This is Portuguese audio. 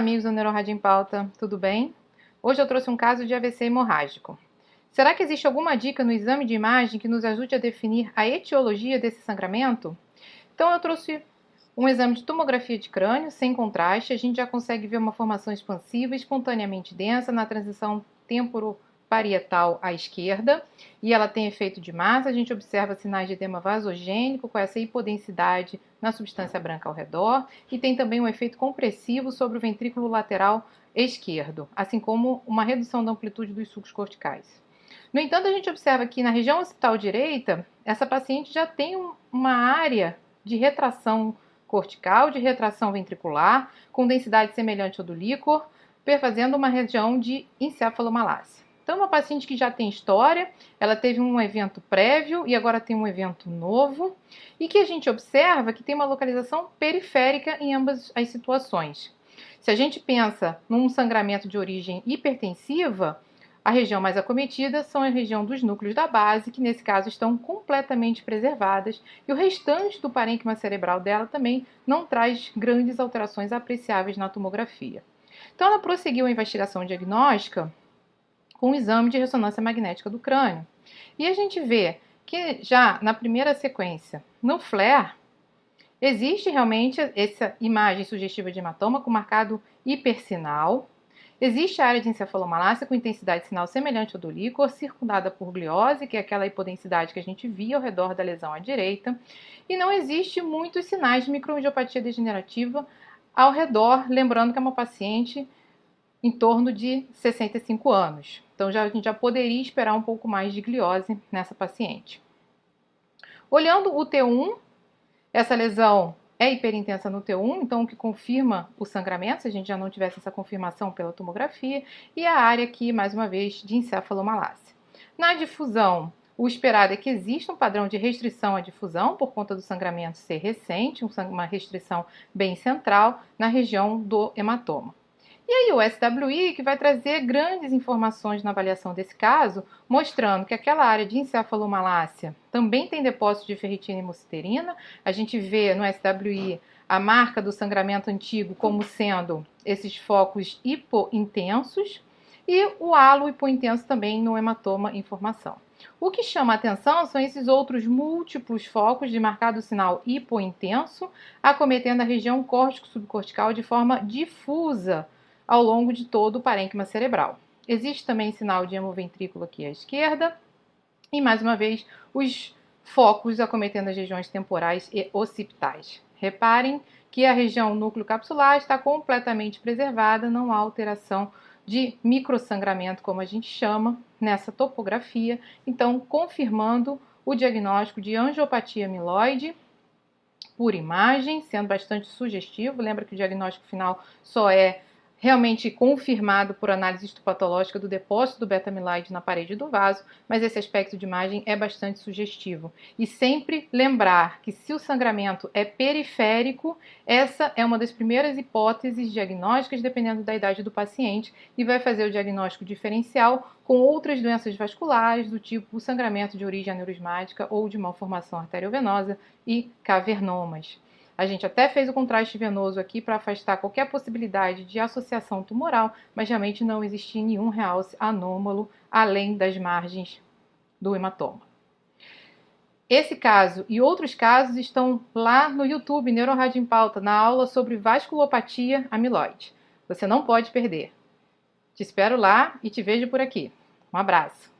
Amigos do Neurorádio em Pauta, tudo bem? Hoje eu trouxe um caso de AVC hemorrágico. Será que existe alguma dica no exame de imagem que nos ajude a definir a etiologia desse sangramento? Então eu trouxe um exame de tomografia de crânio sem contraste. A gente já consegue ver uma formação expansiva espontaneamente densa na transição temporoparietal à esquerda, e ela tem efeito de massa. A gente observa sinais de edema vasogênico com essa hipodensidade na substância branca ao redor, e tem também um efeito compressivo sobre o ventrículo lateral esquerdo, assim como uma redução da amplitude dos sulcos corticais. No entanto, a gente observa que na região occipital direita, essa paciente já tem uma área de retração cortical, de retração ventricular, com densidade semelhante ao do líquor, perfazendo uma região de encefalomalácia. Então, uma paciente que já tem história, ela teve um evento prévio e agora tem um evento novo, e que a gente observa que tem uma localização periférica em ambas as situações. Se a gente pensa num sangramento de origem hipertensiva, a região mais acometida são a região dos núcleos da base, que nesse caso estão completamente preservadas, e o restante do parênquima cerebral dela também não traz grandes alterações apreciáveis na tomografia. Então ela prosseguiu a investigação diagnóstica com o exame de ressonância magnética do crânio. E a gente vê que já na primeira sequência, no FLAIR, existe realmente essa imagem sugestiva de hematoma com marcado hipersinal. Existe a área de encefalomalácia com intensidade sinal semelhante ao do líquor, circundada por gliose, que é aquela hipodensidade que a gente via ao redor da lesão à direita, e não existe muitos sinais de microangiopatia degenerativa ao redor, lembrando que é uma paciente em torno de 65 anos. Então a gente já poderia esperar um pouco mais de gliose nessa paciente. Olhando o T1, essa lesão é hiperintensa no T1, então o que confirma o sangramento, se a gente já não tivesse essa confirmação pela tomografia, e a área aqui, mais uma vez, de encefalomalácia. Na difusão, o esperado é que exista um padrão de restrição à difusão, por conta do sangramento ser recente, uma restrição bem central na região do hematoma. E aí o SWI, que vai trazer grandes informações na avaliação desse caso, mostrando que aquela área de encefalomalácia também tem depósito de ferritina e muciterina. A gente vê no SWI a marca do sangramento antigo como sendo esses focos hipointensos, e o halo hipointenso também no hematoma em formação. O que chama a atenção são esses outros múltiplos focos de marcado sinal hipointenso, acometendo a região córtico-subcortical de forma difusa ao longo de todo o parênquima cerebral. Existe também sinal de hemoventrículo aqui à esquerda, e mais uma vez os focos acometendo as regiões temporais e occipitais. Reparem que a região núcleo capsular está completamente preservada, não há alteração de microsangramento, como a gente chama, nessa topografia, então confirmando o diagnóstico de angiopatia amiloide por imagem, sendo bastante sugestivo. Lembra que o diagnóstico final só é realmente confirmado por análise histopatológica do depósito do beta-amiloide na parede do vaso, mas esse aspecto de imagem é bastante sugestivo. E sempre lembrar que se o sangramento é periférico, essa é uma das primeiras hipóteses diagnósticas, dependendo da idade do paciente, e vai fazer o diagnóstico diferencial com outras doenças vasculares, do tipo sangramento de origem aneurismática ou de malformação arteriovenosa e cavernomas. A gente até fez o contraste venoso aqui para afastar qualquer possibilidade de associação tumoral, mas realmente não existia nenhum realce anômalo além das margens do hematoma. Esse caso e outros casos estão lá no YouTube, Neurorádio em Pauta, na aula sobre vasculopatia amiloide. Você não pode perder. Te espero lá e te vejo por aqui. Um abraço!